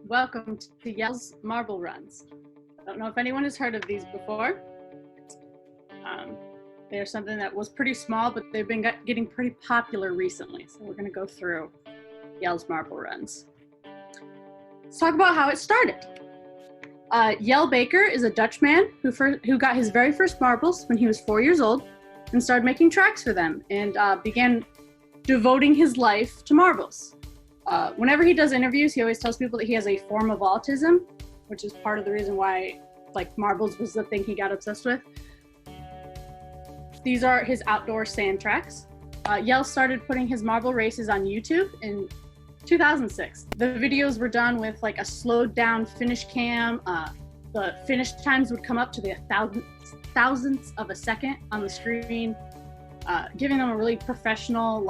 welcome to Jelle's Marble Runs. I don't know if anyone has heard of these before. They're something that was pretty small, but they've been getting pretty popular recently. So we're going to go through Jelle's Marble Runs. Let's talk about how it started. Jelle Baker is a Dutch man who got his very first marbles when he was 4 years old and started making tracks for them and began devoting his life to marbles. Whenever he does interviews, he always tells people that he has a form of autism, which is part of the reason why marbles was the thing he got obsessed with. These are his outdoor sand tracks. Jelle started putting his marble races on YouTube in 2006. The videos were done with a slowed down finish cam. The finish times would come up to the thousandths of a second on the screen, giving them a really professional,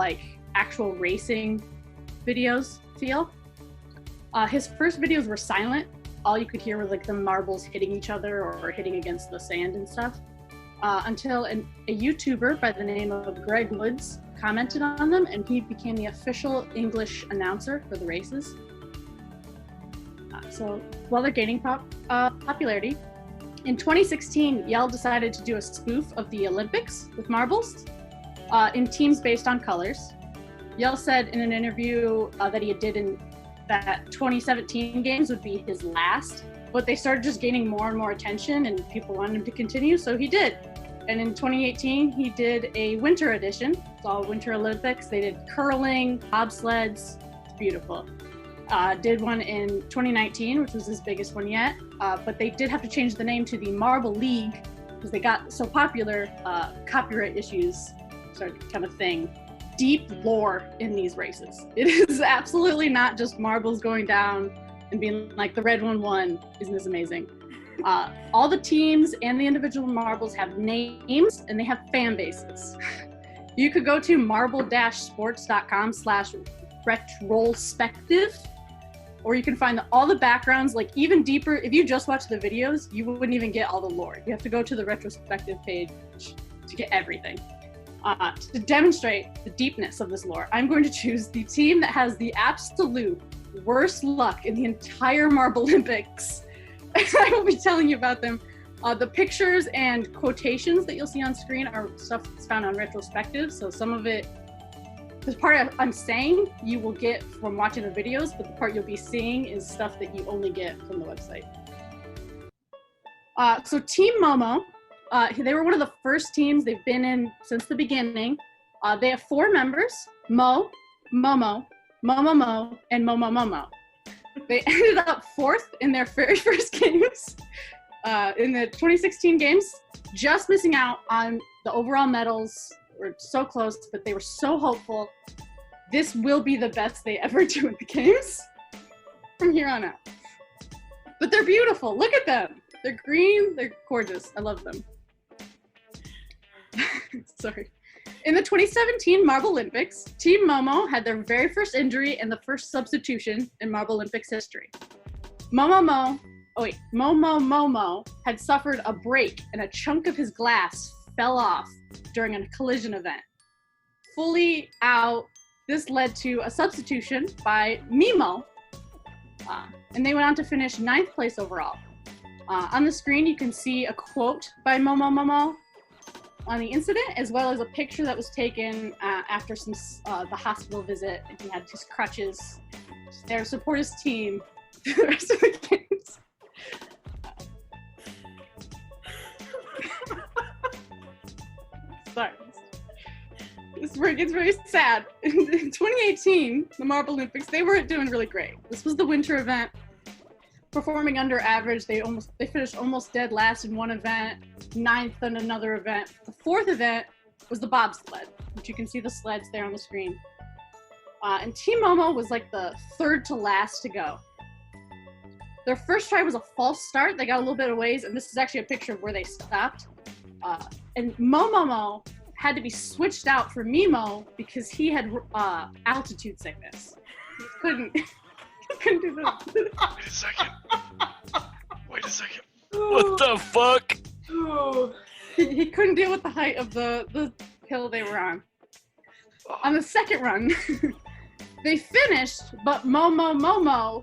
actual racing videos feel. His first videos were silent. All you could hear was the marbles hitting each other or hitting against the sand and stuff. Until a YouTuber by the name of Greg Woods commented on them, and he became the official English announcer for the races. So while they're gaining popularity, in 2016, Jelle decided to do a spoof of the Olympics with marbles in teams based on colors. Jelle said in an interview that he did in that 2017 games would be his last, but they started just gaining more and more attention and people wanted him to continue, so he did. And in 2018, he did a winter edition. It's all Winter Olympics. They did curling, bobsleds. It's beautiful. Did one in 2019, which was his biggest one yet. But they did have to change the name to the Marble League because they got so popular, copyright issues started to become a thing. Deep lore in these races. It is absolutely not just marbles going down and being the red one won. Isn't this amazing? All the teams and the individual marbles have names and they have fan bases. You could go to marble-sports.com/retrospective, or you can find all the backgrounds, even deeper. If you just watch the videos, you wouldn't even get all the lore. You have to go to the retrospective page to get everything. To demonstrate the deepness of this lore, I'm going to choose the team that has the absolute worst luck in the entire Marble Olympics. I will be telling you about them. The pictures and quotations that you'll see on screen are stuff that's found on retrospective. So some of it, the part I'm saying, you will get from watching the videos, but the part you'll be seeing is stuff that you only get from the website. So Team Momo, they were one of the first teams they've been in since the beginning. They have 4 members: Mo, Momo, Momo, and Momo. They ended up 4th in their very first games in the 2016 games, just missing out on the overall medals. We're so close, but they were so hopeful. This will be the best they ever do in the games from here on out. But they're beautiful. Look at them. They're green. They're gorgeous. I love them. Sorry. In the 2017 Marble Olympics, Team Momo had their very first injury and the first substitution in Marble Olympics history. Momo had suffered a break and a chunk of his glass fell off during a collision event. Fully out, this led to a substitution by Mimo, and they went on to finish 9th place overall. On the screen, you can see a quote by Momo on the incident, as well as a picture that was taken after the hospital visit, and he had his crutches there to support his team through the rest of the games. Sorry. This is where it gets very sad. In 2018, the Marble Olympics, they weren't doing really great. This was the winter event. Performing under average, they finished almost dead last in one event, 9th in another event. The 4th event was the bobsled, which you can see the sleds there on the screen. And Team Momo was the 3rd to last to go. Their first try was a false start. They got a little bit of ways, and this is actually a picture of where they stopped. And Momo had to be switched out for Mimo because he had altitude sickness. He couldn't do that. Wait a second. What the fuck? He couldn't deal with the height of the hill they were on. On the second run, they finished, but Momo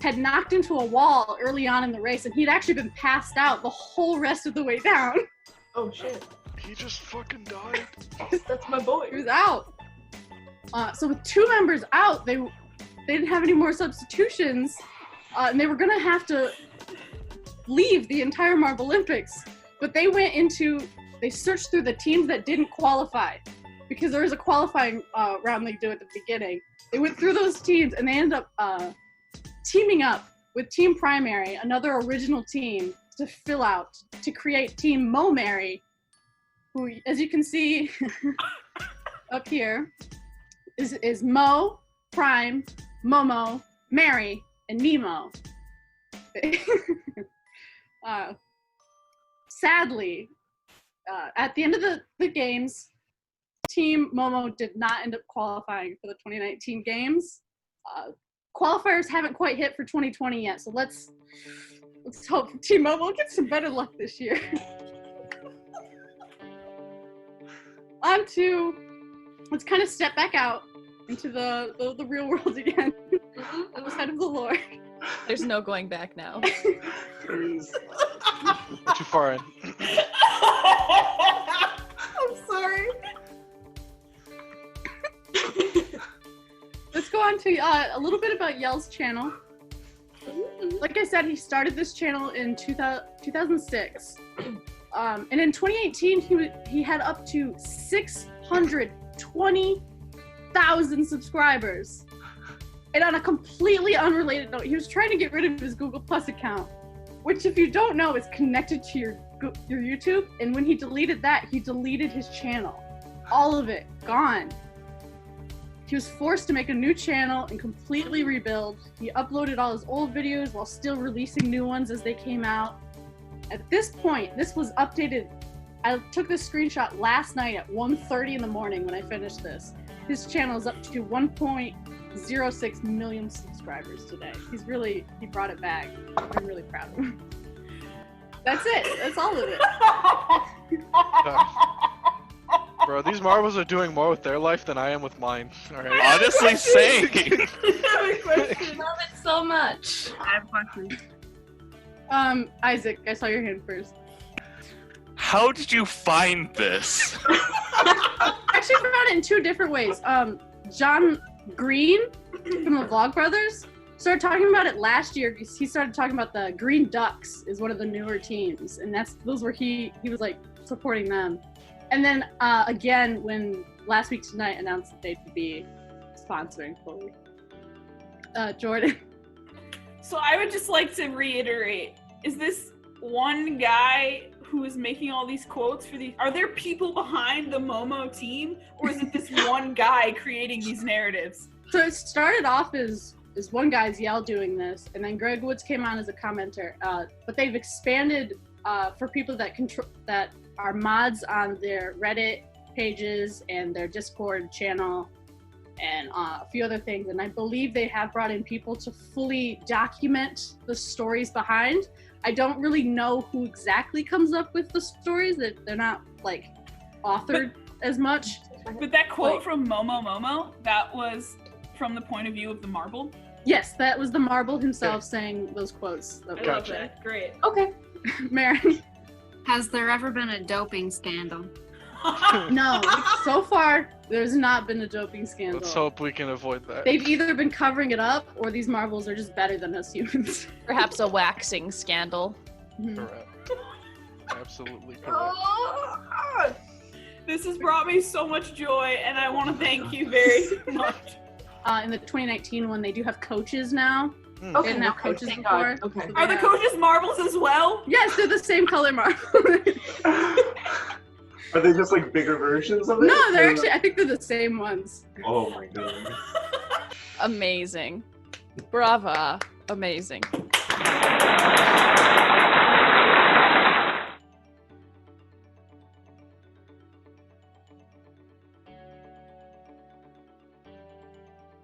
had knocked into a wall early on in the race, and he'd actually been passed out the whole rest of the way down. Oh shit. He just fucking died. That's my boy. He was out. So with 2 members out, they didn't have any more substitutions, and they were gonna have to leave the entire Marble Olympics. But they searched through the teams that didn't qualify, because there was a qualifying round they do at the beginning. They went through those teams, and they ended up teaming up with Team Primary, another original team, to fill out, to create Team Momary, who, as you can see up here, is Mo, Prime, Momo, Mary, and Nemo. Sadly, at the end of the games, Team Momo did not end up qualifying for the 2019 games. Qualifiers haven't quite hit for 2020 yet, so let's hope Team Momo gets some better luck this year. Let's kind of step back out into the real world again. On the side of the Lord. There's no going back now. We're too far in. I'm sorry. Let's go on to a little bit about Jelle's channel. Like I said, he started this channel in 2006. And in 2018, he had up to 620,000 subscribers. And on a completely unrelated note, he was trying to get rid of his Google Plus account, which, if you don't know, is connected to your YouTube. And when he deleted that, he deleted his channel. All of it, gone. He was forced to make a new channel and completely rebuild. He uploaded all his old videos while still releasing new ones as they came out. At this point, this was updated. I took this screenshot last night at 1:30 in the morning when I finished this. His channel is up to 1.06 million subscribers today. He brought it back. I'm really proud of him. That's it. That's all of it. Bro, these marbles are doing more with their life than I am with mine. Alright. Honestly, same. I Love it so much. have a question. Isaac, I saw your hand first. How did you find this? I actually found it in 2 different ways. John Green from the Vlogbrothers started talking about it last year because he started talking about the Green Ducks is one of the newer teams, and those were he was like supporting them. And then again when Last Week Tonight announced that they'd be sponsoring fully. Jordan. So I would just like to reiterate, is this one guy who is making all these quotes for these, are there people behind the Momo team, or is it this one guy creating these narratives? So it started off as one guy's Jelle doing this, and then Greg Woods came on as a commenter. But they've expanded for people that are mods on their Reddit pages and their Discord channel and a few other things. And I believe they have brought in people to fully document the stories behind. I don't really know who exactly comes up with the stories, that they're not like authored as much. But that quote from Momo, that was from the point of view of the marble? Yes, that was the marble himself saying those quotes. I love that. Great. Okay. Mary. Has there ever been a doping scandal? No, so far there's not been a doping scandal. Let's hope we can avoid that. They've either been covering it up or these marbles are just better than us humans. Perhaps a waxing scandal. Correct. Absolutely correct. Oh, this has brought me so much joy, and I want to thank you very much. In the 2019 one, they do have coaches now. They Okay, didn't have okay, coaches thank before. God. Okay. So Are the coaches marbles as well? Yes, they're the same color marble. Are they just like bigger versions of it? No, they're actually, I think they're the same ones. Oh my god. Amazing. Brava. Amazing.